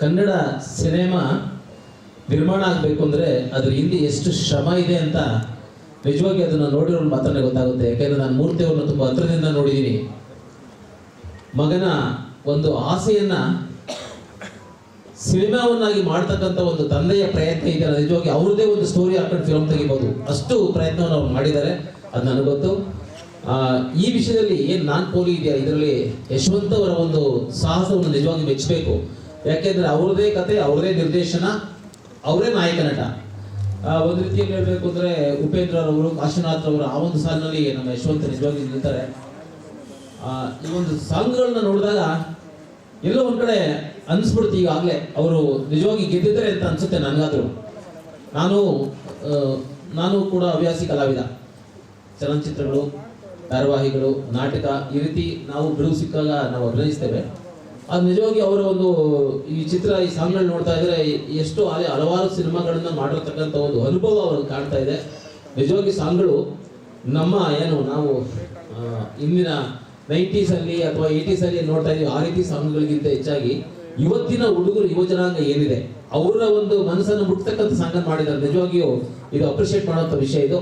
Kannada cinema ನಿರ್ಮಾಣ ಆಗಬೇಕು ಅಂದರೆ ಅದ್ರ ಹಿಂದೆ ಎಷ್ಟು ಶ್ರಮ ಇದೆ ಅಂತ ನಿಜವಾಗಿ ಅದನ್ನು ನೋಡಿರೋರು ಮಾತ್ರ ಗೊತ್ತಾಗುತ್ತೆ. ಯಾಕೆಂದರೆ ನಾನು ಮೂರ್ತಿಯವ್ರನ್ನ ತುಂಬ ಹತ್ರದಿಂದ ನೋಡಿದ್ದೀನಿ. ಮಗನ ಒಂದು ಆಸೆಯನ್ನು ಸಿನಿಮಾವನ್ನಾಗಿ ಮಾಡ್ತಕ್ಕಂಥ ಒಂದು ತಂದೆಯ ಪ್ರಯತ್ನ ಇದೆ. ನಿಜವಾಗಿ ಅವ್ರದ್ದೇ ಒಂದು ಸ್ಟೋರಿ ಹಾಕೊಂಡು ಫಿಲ್ಮ್ ತೆಗಿಬೋದು, ಅಷ್ಟು ಪ್ರಯತ್ನವನ್ನು ಅವ್ರು ಮಾಡಿದ್ದಾರೆ. ಅದು ನನಗೆ ಗೊತ್ತು. ಈ ವಿಷಯದಲ್ಲಿ ಏನು ನಾನ್ ಪೋಲಿ ಇದೆಯಾ, ಇದರಲ್ಲಿ ಯಶವಂತ್ ಅವರ ಒಂದು ಸಾಹಸವನ್ನು ನಿಜವಾಗಿ ಮೆಚ್ಚಬೇಕು. ಯಾಕೆಂದರೆ ಅವ್ರದೇ ಕತೆ, ಅವ್ರದೇ ನಿರ್ದೇಶನ, ಅವರೇ ನಾಯಕ ನಟ. ಒಂದು ರೀತಿಯಲ್ಲಿ ಹೇಳಬೇಕು ಅಂದರೆ ಉಪೇಂದ್ರ ಅವರು, ಕಾಶಿನಾಥ್ ಅವರು ಆ ಒಂದು ಸಾಲಿನಲ್ಲಿ ನಮ್ಮ ಯಶವಂತ್ ನಿಜವಾಗಿ ನಿಲ್ತಾರೆ. ಈ ಒಂದು ಸಾಂಗ್ಗಳನ್ನ ನೋಡಿದಾಗ ಎಲ್ಲೋ ಒಂದು ಕಡೆ ಅನಿಸ್ಬಿಡುತ್ತೆ, ಈಗಾಗಲೇ ಅವರು ನಿಜವಾಗಿ ಗೆದ್ದಿದ್ದಾರೆ ಅಂತ ಅನ್ಸುತ್ತೆ ನನಗಾದ್ರು. ನಾನು ಕೂಡ ಹವ್ಯಾಸಿ ಕಲಾವಿದ. ಚಲನಚಿತ್ರಗಳು, ಧಾರಾವಾಹಿಗಳು, ನಾಟಕ ಈ ರೀತಿ ನಾವು ಬಿಡುವು ಸಿಕ್ಕಾಗ ನಾವು ಅಭಿನಯಿಸ್ತೇವೆ. ಅದು ನಿಜವಾಗಿ ಅವರ ಒಂದು ಈ ಸಾಂಗ್ಗಳು ನೋಡ್ತಾ ಇದ್ರೆ ಎಷ್ಟು ಹಲವಾರು ಸಿನಿಮಾಗಳನ್ನ ಮಾಡಿರ್ತಕ್ಕಂಥ ಒಂದು ಅನುಭವ ಅವ್ರಿಗೆ ಕಾಣ್ತಾ ಇದೆ. ನಿಜವಾಗಿ ಸಾಂಗ್ಗಳು ನಮ್ಮ ನಾವು ಇಂದಿನ 90s ಅಲ್ಲಿ ಅಥವಾ 80s ಅಲ್ಲಿ ನೋಡ್ತಾ ಇದೀವಿ, ಆ ರೀತಿ ಸಾಂಗ್ಗಳಿಗಿಂತ ಹೆಚ್ಚಾಗಿ ಇವತ್ತಿನ ಹುಡುಗರು, ಯುವ ಜನಾಂಗ ಏನಿದೆ ಅವರ ಒಂದು ಮನಸ್ಸನ್ನು ಮುಟ್ತಕ್ಕಂಥ ಸಾಂಗ್ ಮಾಡಿದ್ದಾರೆ. ನಿಜವಾಗಿಯೂ ಇದು ಅಪ್ರಿಷಿಯೇಟ್ ಮಾಡುವಂಥ ವಿಷಯ ಇದು.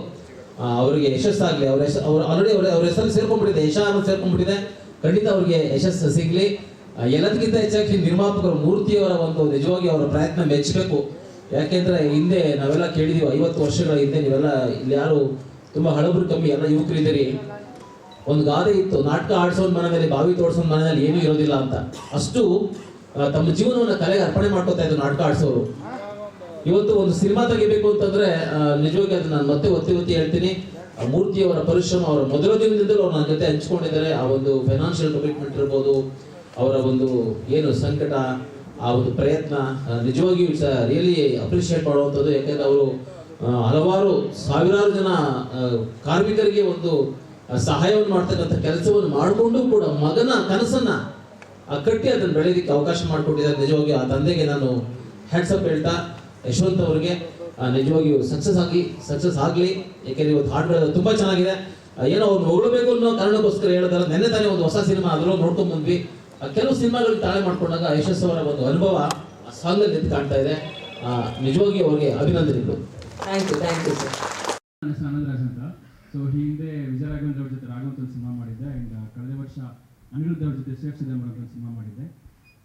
ಅವರಿಗೆ ಯಶಸ್ಸಾಗಲಿ. ಅವ್ರು ಆಲ್ರೆಡಿ ಅವ್ರ ಹೆಸರು ಸೇರ್ಕೊಂಡ್ಬಿಟ್ಟಿದೆ, ಯಶ ಅನ್ನೋದು ಸೇರ್ಕೊಂಡ್ಬಿಟ್ಟಿದೆ. ಖಂಡಿತ ಅವ್ರಿಗೆ ಯಶಸ್ಸು ಸಿಗಲಿ. ಎಲ್ಲದಕ್ಕಿಂತ ಹೆಚ್ಚಾಗಿ ನಿರ್ಮಾಪಕರು ಮೂರ್ತಿಯವರ ಒಂದು ನಿಜವಾಗಿ ಅವರ ಪ್ರಯತ್ನ ಮೆಚ್ಚಬೇಕು. ಯಾಕೆಂದ್ರೆ ಹಿಂದೆ ನಾವೆಲ್ಲ ಕೇಳಿದೀವಿ, 50 ವರ್ಷಗಳ ಹಿಂದೆ ನೀವೆಲ್ಲ ಇಲ್ಲಿ ಯಾರು ತುಂಬಾ ಹಳಬರು ಕಮ್ಮಿ, ಎಲ್ಲ ಯುವಕರಿದ್ದೀರಿ. ಒಂದು ಗಾದೆ ಇತ್ತು, ನಾಟಕ ಆಡ್ಸೋನ್ ಮನೆಯಲ್ಲಿ ಬಾವಿ ತೋಡ್ಸೋನ್ ಮನೆಯಲ್ಲಿ ಏನೂ ಇರೋದಿಲ್ಲ ಅಂತ. ಅಷ್ಟು ತಮ್ಮ ಜೀವನವನ್ನು ಕಲೆಗೆ ಅರ್ಪಣೆ ಮಾಡ್ಕೋತಾ ಇದ್ರು ನಾಟಕ ಆಡ್ಸೋರು. ಇವತ್ತು ಒಂದು ಸಿನಿಮಾ ತೆಗಿಬೇಕು ಅಂತಂದ್ರೆ ನಿಜವಾಗಿ ಅದು ನಾನು ಮತ್ತೆ ಒತ್ತಿ ಹೇಳ್ತೀನಿ, ಮೂರ್ತಿಯವರ ಪರಿಶ್ರಮ, ಅವರ ಮೊದಲ ದಿನದಿಂದಲೂ ಅವ್ರು ನನ್ನ ಜೊತೆ ಹಂಚ್ಕೊಂಡಿದ್ದಾರೆ. ಆ ಒಂದು ಫೈನಾನ್ಷಿಯಲ್ ಕಮಿಟ್ಮೆಂಟ್ ಇರ್ಬೋದು, ಅವರ ಒಂದು ಏನು ಸಂಕಟ, ಆ ಒಂದು ಪ್ರಯತ್ನ ನಿಜವಾಗಿಯೂ ಇಟ್ಸ್ ರಿಯಲಿ ಅಪ್ರಿಷಿಯೇಟ್ ಮಾಡುವಂಥದ್ದು. ಯಾಕೆಂದ್ರೆ ಅವರು ಹಲವಾರು ಸಾವಿರಾರು ಜನ ಕಾರ್ಮಿಕರಿಗೆ ಒಂದು ಸಹಾಯವನ್ನು ಮಾಡ್ತಕ್ಕಂಥ ಕೆಲಸವನ್ನು ಮಾಡಿಕೊಂಡು ಕೂಡ ಮಗನ ಕನಸನ್ನ ಕಟ್ಟಿ ಅದನ್ನು ಬೆಳೆಯೋದಕ್ಕೆ ಅವಕಾಶ ಮಾಡಿಕೊಟ್ಟಿದ್ದಾರೆ. ನಿಜವಾಗಿ ಆ ತಂದೆಗೆ ನಾನು ಹ್ಯಾಟ್ಸಪ್ ಹೇಳ್ತಾ, ಯಶವಂತ್ ಅವರಿಗೆ ನಿಜವಾಗಿಯೂ ಸಕ್ಸಸ್ ಆಗಲಿ. ಯಾಕೆಂದ್ರೆ ಇವತ್ತು ಹಾಡುಗಳು ತುಂಬ ಚೆನ್ನಾಗಿದೆ. ಏನೋ ಅವ್ರು ಹೊಗಳಬೇಕು ಅನ್ನೋ ಕಾರಣಕ್ಕೋಸ್ಕರ ಹೇಳ್ತಾರೆ. ನೆನ್ನೆ ತಾನೇ ಒಂದು ಹೊಸ ಸಿನಿಮಾ ಅದರಲ್ಲೂ ನೋಡ್ಕೊಂಡ್ ಬಂದ್ವಿ. ಕೆಲವು ಸಿನಿಮಾಗಳಿಗೆ ತಾಳೆ ಮಾಡ್ಕೊಂಡಾಗ ಯಶಸ್ಸವರ ಒಂದು ಅನುಭವ ಸಾಂಗಲ್ಲಿ ಎದ್ದು ಕಾಣ್ತಾ ಇದೆ. ನಿಜವಾಗಿ ಅವರಿಗೆ ಅಭಿನಂದನೆಗಳು. Thank you sir. Anand Raj ಅಂತ. ಸೊ ಹಿಂದೆ ವಿಜಯ ರಾಘವೇಂದ್ರ ಅವ್ರ ಜೊತೆ ರಾಘವಂತ ಒಂದು ಸಿನಿಮಾ ಮಾಡಿದ್ದೆ. ಆ್ಯಂಡ್ ಕಳೆದ ವರ್ಷ ಅನಿರುದ್ಧ ಅವ್ರ ಜೊತೆ ಸೇಫ್ ಸಿದ್ದಮ್ಮ ಒಂದು ಸಿನಿಮಾ ಮಾಡಿದ್ದೆ.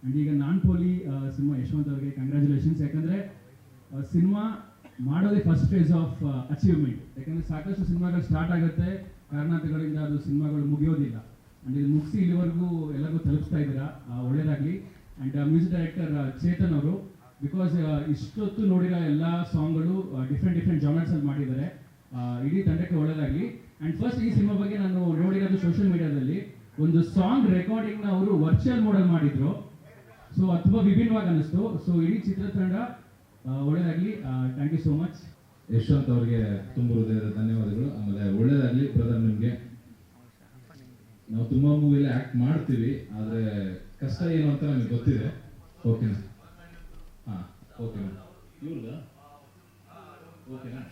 ಆ್ಯಂಡ್ ಈಗ ನಾನ್ ಪೋಲಿ ಸಿನಿಮಾ ಯಶವಂತ್ ಅವರಿಗೆ ಕಂಗ್ರ್ಯಾಚುಲೇಷನ್ಸ್. ಯಾಕಂದರೆ ಸಿನಿಮಾ ಮಾಡೋದೇ ಫಸ್ಟ್ ಫೇಸ್ ಆಫ್ ಅಚೀವ್ಮೆಂಟ್. ಯಾಕಂದರೆ ಸಾಕಷ್ಟು ಸಿನಿಮಾಗಳು ಸ್ಟಾರ್ಟ್ ಆಗುತ್ತೆ, ಕಾರಣಾಂತರಗಳಿಂದ ಅದು ಸಿನಿಮಾಗಳು ಮುಗಿಯೋದಿಲ್ಲ. ಆ್ಯಂಡ್ ಇದು ಮುಗಿಸಿ ಇಲ್ಲಿವರೆಗೂ ಎಲ್ಲರಿಗೂ ತಲುಪಿಸ್ತಾ ಇದ್ದೀರಾ, ಒಳ್ಳೆಯದಾಗಲಿ. ಆ್ಯಂಡ್ ಮ್ಯೂಸಿಕ್ ಡೈರೆಕ್ಟರ್ ಚೇತನ್ ಅವರು, ಬಿಕಾಸ್ ಇಷ್ಟೊತ್ತು ನೋಡಿರೋ ಎಲ್ಲ ಸಾಂಗ್ಗಳು ಡಿಫ್ರೆಂಟ್ ಜಾನರ್ಸಲ್ಲಿ ಮಾಡಿದ್ದಾರೆ. ಇಡೀ ತಂಡಕ್ಕೆ ಒಳ್ಳೆಯದಾಗಲಿ. ಆ್ಯಂಡ್ ಫಸ್ಟ್ ಈ ಸಿನಿಮಾ ಬಗ್ಗೆ ನಾನು ನೋಡಿರೋದು ಸೋಷಿಯಲ್ ಮೀಡಿಯಾದಲ್ಲಿ ಒಂದು ಸಾಂಗ್ ರೆಕಾರ್ಡಿಂಗ್ನ ಅವರು ವರ್ಚುವಲ್ ಮೋಡಲ್ಲಿ ಮಾಡಿದ್ರು. ಸೊ ಅದು ತುಂಬ ವಿಭಿನ್ನವಾಗಿ ಅನ್ನಿಸ್ತು. ಸೊ ಇಡೀ ಚಿತ್ರತಂಡ ಒಳ್ಳೆಯದಾಗಲಿ. Thank you so much. Yashwant ಅವರಿಗೆ ತುಂಬ ಹೃದಯದ ಧನ್ಯವಾದಗಳು. ಆಮೇಲೆ ಒಳ್ಳೆಯದಾಗಲಿ ಬ್ರದರ್. ನಿಮಗೆ ನಾವು ತುಂಬ ಮೂವಿಯಲ್ಲಿ ಆ್ಯಕ್ಟ್ ಮಾಡ್ತೀವಿ, ಆದರೆ ಕಷ್ಟ ಏನು ಅಂತ ನಮಗೆ ಗೊತ್ತಿದೆ. ಓಕೆನಾ? ಹಾಂ, ಓಕೆನಾ? ಇವ್ರದಾ? ಓಕೆನಾ?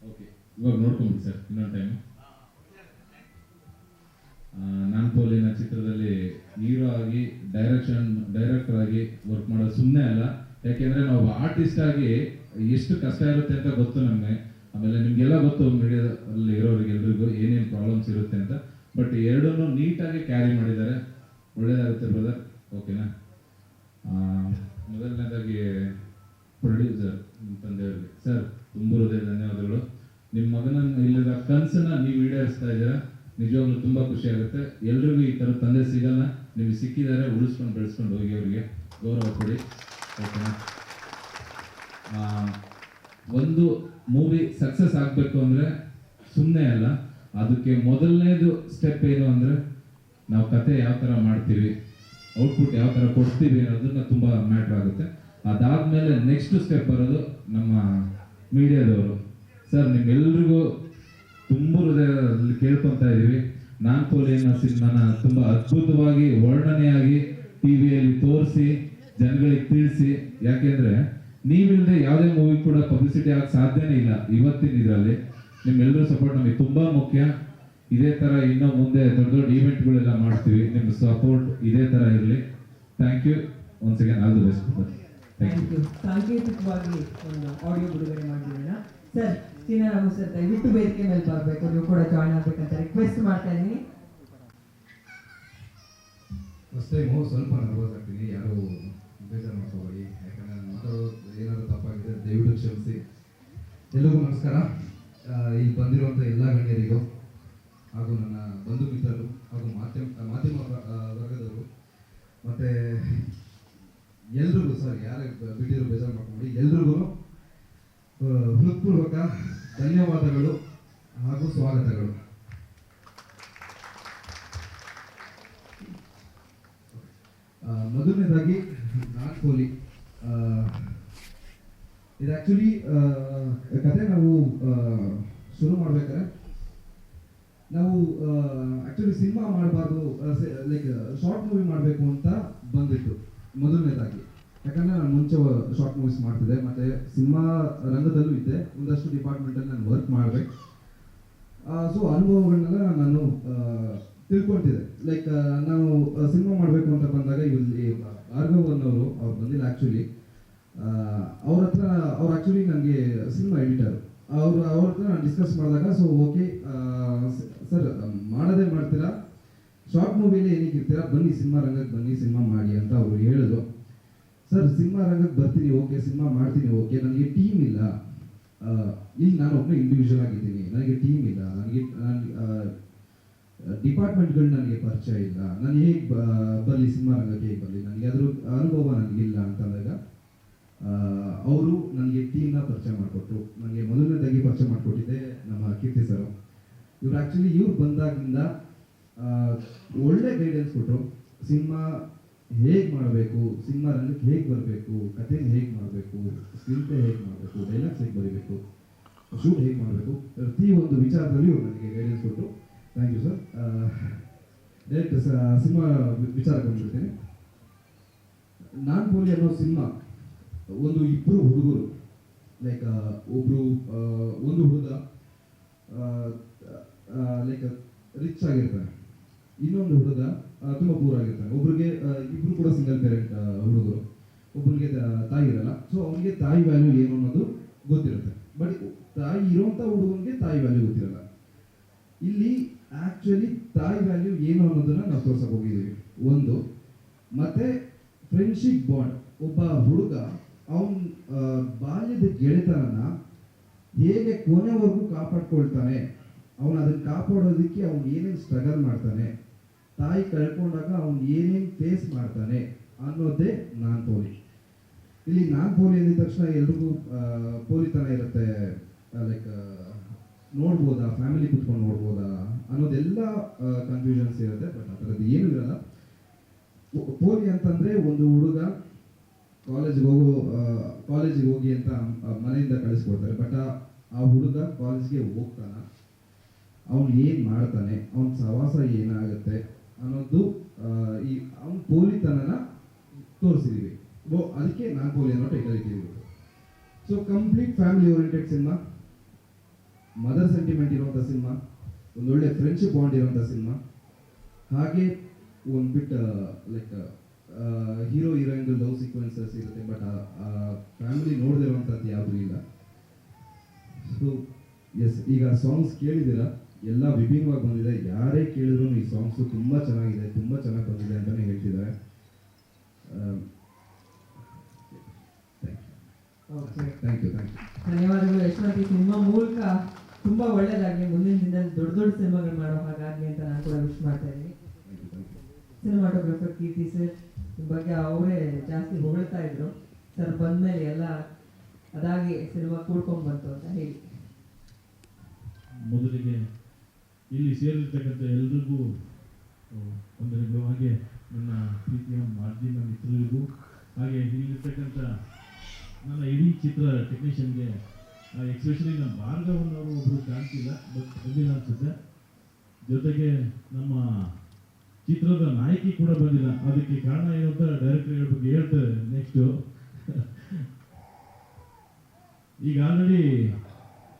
ಓಕೆ, ಇವಾಗ ನೋಡ್ಕೊಂಬಿಡಿ ಸರ್ ಇನ್ನೊಂದು ಟೈಮ್. ನಾನ್ ಪೋಲಿನ ಚಿತ್ರದಲ್ಲಿ ಹೀರೋ ಆಗಿ ಡೈರೆಕ್ಟರ್ ಆಗಿ ವರ್ಕ್ ಮಾಡೋದು ಸುಮ್ಮನೆ ಅಲ್ಲ. ಯಾಕೆಂದರೆ ನಾವು ಆರ್ಟಿಸ್ಟ್ ಆಗಿ ಎಷ್ಟು ಕಷ್ಟ ಇರುತ್ತೆ ಅಂತ ಗೊತ್ತು ನಮಗೆ. ಆಮೇಲೆ ನಿಮಗೆಲ್ಲ ಗೊತ್ತು, ಮೀಡಿಯಾದಲ್ಲಿ ಇರೋರಿಗೆ ಎಲ್ರಿಗೂ ಏನೇನು ಪ್ರಾಬ್ಲಮ್ಸ್ ಇರುತ್ತೆ ಅಂತ. ಬಟ್ ಎರಡನ್ನೂ ನೀಟಾಗಿ ಕ್ಯಾರಿ ಮಾಡಿದ್ದಾರೆ. ಒಳ್ಳೆಯದಾಗುತ್ತೆ ಬ್ರದರ್. ಓಕೆನಾ? ಮೊದಲನೇದಾಗಿ ಪ್ರೊಡ್ಯೂಸರ್ ತಂದೆಯವ್ರಿಗೆ ಸರ್ ತುಂಬ ಹೃದಯ ಧನ್ಯವಾದಗಳು. ನಿಮ್ಮ ಮಗನ ಇಲ್ಲಿರೋ ಕನಸನ್ನ ನೀವು ಈಡೇರಿಸ್ತಾ ಇದ್ದೀರಾ. ನಿಜವಾಗ್ಲೂ ತುಂಬ ಖುಷಿ ಆಗುತ್ತೆ. ಎಲ್ರಿಗೂ ಈ ಥರ ತಂದೆ ಸಿಗಲ್ಲ, ನಿಮಗೆ ಸಿಕ್ಕಿದ್ದಾರೆ. ಉಳಿಸ್ಕೊಂಡು ಬೆಳೆಸ್ಕೊಂಡು ಹೋಗಿ ಅವರಿಗೆ ಗೌರವ ಕೊಡಿ. ಓಕೆನಾ? ಒಂದು ಮೂವಿ ಸಕ್ಸಸ್ ಆಗಬೇಕು ಅಂದರೆ ಸುಮ್ಮನೆ ಅಲ್ಲ, ಅದಕ್ಕೆ ಮೊದಲನೇದು ಸ್ಟೆಪ್ ಏನು ಅಂದರೆ ನಾವು ಕತೆ ಯಾವ ಥರ ಮಾಡ್ತೀವಿ, ಔಟ್ಪುಟ್ ಯಾವ ಥರ ಕೊಡ್ತೀವಿ ಅನ್ನೋದನ್ನ ತುಂಬ ಮ್ಯಾಟ್ರ್ ಆಗುತ್ತೆ. ಅದಾದಮೇಲೆ ನೆಕ್ಸ್ಟ್ ಸ್ಟೆಪ್ ಬರೋದು ನಮ್ಮ ಮೀಡಿಯಾದವರು. ಸರ್ ನಿಮ್ಮೆಲ್ರಿಗೂ ತುಂಬ ಹೃದಯದಲ್ಲಿ ಕೇಳ್ಕೊತಾ ಇದ್ದೀವಿ. ನಾನ್ ಪೋಲಿ ಅನ್ನೋ ಸಿನಿಮಾನ ತುಂಬ ಅದ್ಭುತವಾಗಿ ವರ್ಣನೆಯಾಗಿ ಟಿವಿಯಲ್ಲಿ ತೋರಿಸಿ ಜನಗಳಿಗೆ ತಿಳಿಸಿ. ಯಾಕೆಂದರೆ ನೀವಿಲ್ಲದೆ ಯಾವುದೇ ಮೂವಿ ಕೂಡ ಪಬ್ಲಿಸಿಟಿ ಆಗಕ್ಕೆ ಸಾಧ್ಯನೇ ಇಲ್ಲ ಇವತ್ತಿನ ಇದರಲ್ಲಿ. ನಿಮ್ಮೆಲ್ಲರೂ ಸಪೋರ್ಟ್ ನಮಗೆ ತುಂಬ ಮುಖ್ಯ. ಇದೇ ಥರ ಇನ್ನೂ ಮುಂದೆ ದೊಡ್ಡ ದೊಡ್ಡ ಈವೆಂಟ್ಗಳೆಲ್ಲ ಮಾಡ್ತೀವಿ. ನಿಮ್ಮ ಸಪೋರ್ಟ್ ಇದೇ ಥರ ಇರಲಿ. Thank you once again all the best thank you. ಸಾಂಕೇತಿಕವಾಗಿ ಒಂದು ಆಡಿಯೋ ಬಿಡುಗಡೆ ಮಾಡಿದ್ದೀರಾ ಸರ್. ಸೀನಾರಾಮು ಸರ್ ದಯವಿಟ್ಟು ವೇದಿಕೆ ಮೇಲೆ ಬರಬೇಕು, ನೀವು ಕೂಡ ಜಾಯ್ನ್ ಆಗ್ಬೇಕಂತ ರಿಕ್ವೆಸ್ಟ್ ಮಾಡ್ತಾ ಇದ್ದೀನಿ. ಫಸ್ಟ್ ಟೈಮು ಸ್ವಲ್ಪ ನರ್ವಸ್ ಆಗ್ತೀನಿ, ಯಾರು ಬೇಜಾರು ಮಾಡ್ಕೋಬೇಡಿ, ಯಾಕಂದರೆ ನಾನು ಮಾತಾಡೋದು ಏನಾದರೂ ತಪ್ಪಾಗಿದೆ ದಯವಿಟ್ಟು ಕ್ಷಮಿಸಿ. ಎಲ್ರಿಗೂ ನಮಸ್ಕಾರ. ಇಲ್ಲಿ ಬಂದಿರುವಂಥ ಎಲ್ಲ ಗಣ್ಯರಿಗೂ ಹಾಗೂ ನನ್ನ ಬಂಧು ಮಿತ್ರರು ಹಾಗೂ ಮಾಧ್ಯಮ ವರ್ಗದವರು ಮತ್ತು ಎಲ್ರಿಗೂ ಸರ್ ಯಾರೇ ಬಿಟ್ಟಿದ್ರು ಬೇಜಾರು ಮಾಡ್ಕೊಂಬಿಡಿ, ಎಲ್ರಿಗೂ ಹೃತ್ಪೂರ್ವಕ ಧನ್ಯವಾದಗಳು ಹಾಗೂ ಸ್ವಾಗತಗಳು. ಮೊದಲನೇದಾಗಿ ನಾನ್ ಪೋಲಿ, ಇದು ಆ್ಯಕ್ಚುಲಿ ಕತೆ ನಾವು ಶುರು ಮಾಡ್ಬೇಕಾದ್ರೆ ನಾವು ಆ್ಯಕ್ಚುಲಿ ಸಿನಿಮಾ ಮಾಡಬಾರ್ದು, ಲೈಕ್ ಶಾರ್ಟ್ ಮೂವಿ ಮಾಡಬೇಕು ಅಂತ ಬಂದಿತ್ತು ಮೊದಲನೇದಾಗಿ. ಯಾಕಂದರೆ ನಾನು ಮುಂಚೆ ಶಾರ್ಟ್ ಮೂವೀಸ್ ಮಾಡ್ತಿದ್ದೆ ಮತ್ತು ಸಿನಿಮಾ ರಂಗದಲ್ಲೂ ಇದ್ದೆ, ಒಂದಷ್ಟು ಡಿಪಾರ್ಟ್ಮೆಂಟಲ್ಲಿ ನಾನು ವರ್ಕ್ ಮಾಡಿದೆ. ಸೊ ಅನುಭವಗಳನ್ನೆಲ್ಲ ನಾನು ತಿಳ್ಕೊಳ್ತಿದ್ದೆ. ಲೈಕ್ ನಾವು ಸಿನಿಮಾ ಮಾಡಬೇಕು ಅಂತ ಬಂದಾಗ ಇಲ್ಲಿ ಭಾರ್ಗವ್ ಅನ್ನೋರು ಅವ್ರು ಬಂದಿಲ್ಲ ಆ್ಯಕ್ಚುಲಿ. ಅವ್ರ ಆ್ಯಕ್ಚುಲಿ ನನಗೆ ಸಿನಿಮಾ ಎಡಿಟರು, ಅವ್ರ ಹತ್ರ ನಾನು ಡಿಸ್ಕಸ್ ಮಾಡಿದಾಗ ಸೊ ಓಕೆ ಸರ್ ಮಾಡೋದೇ ಮಾಡ್ತೀರಾ, ಶಾರ್ಟ್ ಮೂವಿಲಿ ಏನಕ್ಕೆ ಇರ್ತೀರಾ, ಬನ್ನಿ ಸಿನಿಮಾ ರಂಗಕ್ಕೆ ಬನ್ನಿ ಸಿನಿಮಾ ಮಾಡಿ ಅಂತ ಅವರು ಹೇಳಿದ್ರು. ಸರ್ ಸಿನಿಮಾ ರಂಗಕ್ಕೆ ಬರ್ತೀನಿ ಓಕೆ, ಸಿನಿಮಾ ಮಾಡ್ತೀನಿ ಓಕೆ, ನನಗೆ ಟೀಮ್ ಇಲ್ಲ, ಇಲ್ಲಿ ನಾನು ಒಬ್ಬನೇ ಇಂಡಿವಿಜುವಲ್ ಆಗಿದ್ದೀನಿ, ನನಗೆ ಟೀಮ್ ಇಲ್ಲ, ನನಗೆ ಡಿಪಾರ್ಟ್ಮೆಂಟ್ಗಳು ನನಗೆ ಪರಿಚಯ ಇಲ್ಲ, ನಾನು ಹೇಗೆ ಬರಲಿ ಸಿನಿಮಾ ರಂಗಕ್ಕೆ, ಹೇಗೆ ಬರಲಿ, ನನಗೆ ಅದ್ರ ಅನುಭವ ನನಗಿಲ್ಲ ಅಂತಂದಾಗ ಅವರು ನನಗೆ ಟೀಮ್ನ ಪರಿಚಯ ಮಾಡಿಕೊಟ್ರು. ನನಗೆ ಮೊದಲನೇದಾಗಿ ಪರಿಚಯ ಮಾಡಿಕೊಟ್ಟಿದ್ದೆ ನಮ್ಮ ಕೀರ್ತಿ ಸರ್. ಇವ್ರು ಬಂದಾಗಿಂದ ಒಳ್ಳೆ ಗೈಡೆನ್ಸ್ ಕೊಟ್ಟರು. ಸಿನಿಮಾ ಹೇಗೆ ಮಾಡಬೇಕು, ಸಿನಿಮಾ ರಂಗಕ್ಕೆ ಹೇಗೆ ಬರಬೇಕು, ಕಥೆನ ಹೇಗೆ ಮಾಡಬೇಕು, ಸ್ಕ್ರೀನ್ ಪ್ಲೇ ಹೇಗೆ ಮಾಡಬೇಕು, ಡೈಲಾಗ್ಸ್ ಹೇಗೆ ಬರೀಬೇಕು, ಶೂಟ್ ಹೇಗೆ ಮಾಡಬೇಕು, ಪ್ರತಿ ಒಂದು ವಿಚಾರದಲ್ಲಿ ಇವ್ರು ನನಗೆ ಗೈಡೆನ್ಸ್ ಕೊಟ್ಟರು. Thank you sir. Direct cinema ವಿಚಾರಕ್ಕೆ ಬಂದ್ಬಿಡ್ತೀನಿ. ನಾನ್ ಪೋಲಿ ಅನ್ನೋ ಸಿನಿಮಾ ಒಂದು ಇಬ್ಬರು ಹುಡುಗರು, ಲೈಕ್ ಒಂದು ಹುಡುಗ ಲೈಕ್ ರಿಚ್ ಆಗಿರ್ತಾನೆ, ಇನ್ನೊಂದು ಹುಡುಗ ತುಂಬ ಪೂರ್ ಆಗಿರ್ತಾನೆ. ಇಬ್ರು ಕೂಡ ಸಿಂಗಲ್ ಪೇರೆಂಟ್ ಹುಡುಗರು, ಒಬ್ಬನಿಗೆ ತಾಯಿ ಇರಲ್ಲ. ಸೊ ಅವನಿಗೆ ತಾಯಿ ವ್ಯಾಲ್ಯೂ ಏನು ಅನ್ನೋದು ಗೊತ್ತಿರುತ್ತೆ, ಬಟ್ ತಾಯಿ ಇರೋಂಥ ಹುಡುಗನಿಗೆ ತಾಯಿ ವ್ಯಾಲ್ಯೂ ಗೊತ್ತಿರಲ್ಲ. ಇಲ್ಲಿ ಆ್ಯಕ್ಚುಲಿ ತಾಯಿ ವ್ಯಾಲ್ಯೂ ಏನು ಅನ್ನೋದನ್ನ ನಾವು ತೋರ್ಸಕ್ಕೆ ಹೋಗಿದ್ದೀವಿ ಒಂದು. ಮತ್ತೆ ಫ್ರೆಂಡ್ಶಿಪ್ ಬಾಂಡ್, ಒಬ್ಬ ಹುಡುಗ ಅವನ ಬಾಲ್ಯದ ಗೆಳೆತನನ ಹೇಗೆ ಕೊನೆವರೆಗೂ ಕಾಪಾಡ್ಕೊಳ್ತಾನೆ, ಅವನು ಅದನ್ನು ಕಾಪಾಡೋದಕ್ಕೆ ಅವ್ನು ಏನೇನು ಸ್ಟ್ರಗಲ್ ಮಾಡ್ತಾನೆ, ತಾಯಿ ಕಳ್ಕೊಂಡಾಗ ಅವ್ನು ಏನೇನು ಫೇಸ್ ಮಾಡ್ತಾನೆ ಅನ್ನೋದೇ ನಾನ್ ಪೋಲಿ. ಇಲ್ಲಿ ನಾನ್ ಪೋಲಿ ಅಂದಿದ ತಕ್ಷಣ ಎಲ್ರಿಗೂ ಪೋಲಿತನ ಇರುತ್ತೆ, ಲೈಕ್ ನೋಡ್ಬೋದಾ, ಫ್ಯಾಮಿಲಿ ಕುತ್ಕೊಂಡು ನೋಡ್ಬೋದಾ ಅನ್ನೋದೆಲ್ಲ ಕನ್ಫ್ಯೂಷನ್ಸ್ ಇರುತ್ತೆ. ಬಟ್ ಆ ಥರದ್ದು ಏನೂ ಇರಲ್ಲ. ಪೋಲಿ ಅಂತಂದರೆ ಒಂದು ಹುಡುಗ ಕಾಲೇಜಿಗೆ ಹೋಗಿ ಅಂತ ಮನೆಯಿಂದ ಕಳಿಸ್ಕೊಡ್ತಾರೆ, ಬಟ್ ಆ ಹುಡುಗ ಕಾಲೇಜ್ಗೆ ಹೋಗ್ತಾನ, ಅವನು ಏನು ಮಾಡ್ತಾನೆ, ಅವನ ಸಹವಾಸ ಏನಾಗುತ್ತೆ ಅನ್ನೋದು ಈ ಅವನ ಪೋಲಿತನನ ತೋರಿಸಿದೀವಿ. ಅದಕ್ಕೆ ನಾನ್ ಪೋಲಿ ಅನ್ನೋ ಟೈಟಲ್ ಇಟ್ಟಿದ್ದೀವಿ. So complete family oriented cinema, mother sentiment ಇರುವಂಥ ಸಿನಿಮಾ, ಒಂದೊಳ್ಳೆ ಫ್ರೆಂಡ್ಶಿಪ್ ಬಾಂಡ್ ಇರುವಂಥ ಸಿನಿಮಾ, ಹಾಗೆ ಒಂದು bit like hero heroine love sequences ಇರುತ್ತೆ, ಬಟ್ ಫ್ಯಾಮಿಲಿ ನೋಡದಿರುವಂಥದ್ದು ಯಾವುದೂ ಇಲ್ಲ. ಸೊ ಎಸ್, ಈಗ ಸಾಂಗ್ಸ್ ಕೇಳಿದ್ದೀರಾ, ಎಲ್ಲ ವಿಭಿನ್ನವಾಗಿ ಬಂದಿದೆ. ಯಾರೇ ಕೇಳಿದ್ರು ಈ ಸಾಂಗ್ಸು ತುಂಬ ಚೆನ್ನಾಗಿದೆ, ತುಂಬ ಚೆನ್ನಾಗಿ ಬಂದಿದೆ ಅಂತಲೇ ಹೇಳ್ತಿದ್ದಾರೆ. Thank you. ಧನ್ಯವಾದಗಳು ಯಶವಂತ್. ಈ ಸಿನಿಮಾ ಮೂಲಕ ತುಂಬಾ ಒಳ್ಳೇದಾಗಲಿ, ಮುಂದಿನ ದಿನದಲ್ಲಿ ದೊಡ್ಡ ದೊಡ್ಡ ಸಿನಿಮಾಗಳು ಮಾಡೋ ಹಾಗಾಗಲಿ ಅಂತ ನಾನು ಕೂಡ ವಿಶ್ ಮಾಡ್ತಾ ಇದ್ದೀನಿ. ಸಿನಿಮಾಟೋಗ್ರಫರ್ ಕೀರ್ತಿ ಸರ್ ಬಗ್ಗೆ ಅವರೇ ಜಾಸ್ತಿ ಹೊಗಳ್ತಾ ಇದ್ರು. ಸರ್ ಬಂದ್ಮೇಲೆ ಎಲ್ಲ ಅದಾಗಿ ಸಿನಿಮಾ ಕೂಡ್ಕೊಂಡ್ ಬಂತು ಅಂತ ಹೇಳಿ. ಮೊದಲಿಗೆ ಇಲ್ಲಿ ಸೇರಿರ್ತಕ್ಕಂಥ ಎಲ್ರಿಗೂ ವಂದನೆಗಳು, ಹಾಗೆ ನನ್ನ ಪ್ರೀತಿಯ ಮಾಧ್ಯಮ ಮಿತ್ರರಿಗೂ, ಹಾಗೆ ಇಲ್ಲಿರ್ತಕ್ಕಂಥ ನನ್ನ ಇಡೀ ಚಿತ್ರ ಟೆಕ್ನಿಷಿಯನ್ಗೆ, ಎಕ್ಸ್ಪೆಷಲಿ ನಮ್ಮ ಭಾರ್ಗವನ್ನವರು ಒಬ್ಬರು ಕಾಣ್ತಿಲ್ಲ, ಬಟ್ ಬಂದಿಲ್ಲ ಅನ್ಸುತ್ತೆ. ಜೊತೆಗೆ ನಮ್ಮ ಚಿತ್ರದ ನಾಯಕಿ ಕೂಡ ಬಂದಿಲ್ಲ. ಅದಕ್ಕೆ ಕಾರಣ ಏನು ಅಂತ ಡೈರೆಕ್ಟರ್ ಬಗ್ಗೆ ಹೇಳ್ತಾರೆ ನೆಕ್ಸ್ಟು. ಈಗ ಆಲ್ರೆಡಿ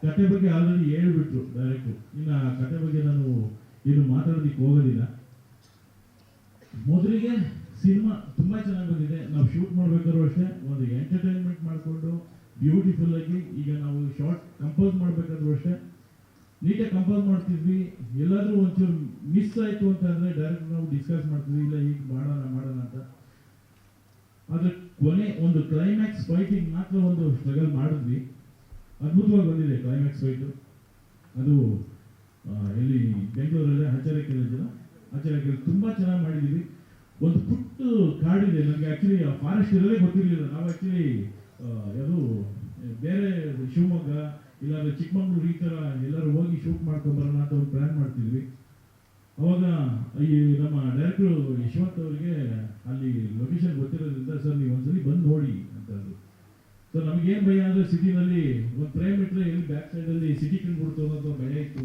ಕತೆ ಬಗ್ಗೆ ಆಲ್ರೆಡಿ ಹೇಳ್ಬಿಟ್ರು ಡೈರೆಕ್ಟ್ರು, ಇನ್ನು ಆ ಕತೆ ಬಗ್ಗೆ ನಾನು ಏನು ಮಾತಾಡೋದಕ್ಕೆ ಹೋಗೋದಿಲ್ಲ. ಮೊದಲಿಗೆ ಸಿನಿಮಾ ತುಂಬ ಚೆನ್ನಾಗಿ ಬಂದಿದೆ. ನಾವು ಶೂಟ್ ಮಾಡ್ಬೇಕಾದ್ರೂ ಅಷ್ಟೇ ಒಂದು ಎಂಟರ್ಟೈನ್ಮೆಂಟ್ ಮಾಡಿಕೊಂಡು ಬ್ಯೂಟಿಫುಲ್ ಆಗಿ, ಈಗ ನಾವು ಶಾರ್ಟ್ ಕಂಪೋಸ್ ಮಾಡಬೇಕಾದ್ರೂ ಅಷ್ಟೇ ನೀಟಾಗಿ ಕಂಪೋಸ್ ಮಾಡ್ತಿದ್ವಿ. ಎಲ್ಲಾದರೂ ಒಂಚೂರು ಮಿಸ್ ಆಯಿತು ಅಂತ ಅಂದರೆ ಡೈರೆಕ್ಟ್ ನಾವು ಡಿಸ್ಕಸ್ ಮಾಡ್ತಿದ್ವಿ, ಇಲ್ಲ ಹೀಗೆ ಮಾಡೋಣ ಅಂತ. ಆದರೆ ಕೊನೆ ಒಂದು ಕ್ಲೈಮ್ಯಾಕ್ಸ್ ಫೈಟಿಂಗ್ ಮಾತ್ರ ಒಂದು ಸ್ಟ್ರಗಲ್ ಮಾಡಿದ್ವಿ. ಅದ್ಭುತವಾಗಿ ಬಂದಿದೆ ಕ್ಲೈಮ್ಯಾಕ್ಸ್ ಫೈಟು. ಅದು ಎಲ್ಲಿ ಬೆಂಗಳೂರಲ್ಲೇ ಆಚಾರ್ಯ ತುಂಬ ಚೆನ್ನಾಗಿ ಮಾಡಿದ್ದೀವಿ. ಒಂದು ಪುಟ್ಟ ಕಾಡಿದೆ, ನನಗೆ ಆ್ಯಕ್ಚುಲಿ ಫಾರೆಸ್ಟ್ ಇರೋದೇ ಗೊತ್ತಿರಲಿಲ್ಲ. ನಾವು ಆ್ಯಕ್ಚುಲಿ ಯಾವುದು ಬೇರೆ ಶಿವಮೊಗ್ಗ ಇಲ್ಲಾಂದ್ರೆ ಚಿಕ್ಕಮಂಗ್ಳೂರು ಈ ಥರ ಎಲ್ಲರೂ ಹೋಗಿ ಶೂಟ್ ಮಾಡ್ಕೊಂಬರೋಣ ಅಂತ ಒಂದು ಪ್ಲ್ಯಾನ್ ಮಾಡ್ತಿದ್ವಿ. ಅವಾಗ ಈ ನಮ್ಮ ಡೈರೆಕ್ಟ್ರು ಯಶವಂತ್ ಅವರಿಗೆ ಅಲ್ಲಿ ಲೊಕೇಶನ್ ಗೊತ್ತಿರೋದ್ರಿಂದ, ಸರ್ ನೀವು ಒಂದ್ಸಲಿ ಬಂದು ನೋಡಿ ಅಂತಂದ್ರು. ಸೊ ನಮಗೇನು ಭಯ ಅಂದರೆ ಸಿಟಿನಲ್ಲಿ ಒಂದು ಫ್ರೇಮ್ ಇಟ್ಟರೆ ಎಲ್ಲಿ ಬ್ಯಾಕ್ ಸೈಡಲ್ಲಿ ಸಿಟಿ ಕಂಡುಬಿಡ್ತು ಅನ್ನೋದು ಭಯ ಇತ್ತು.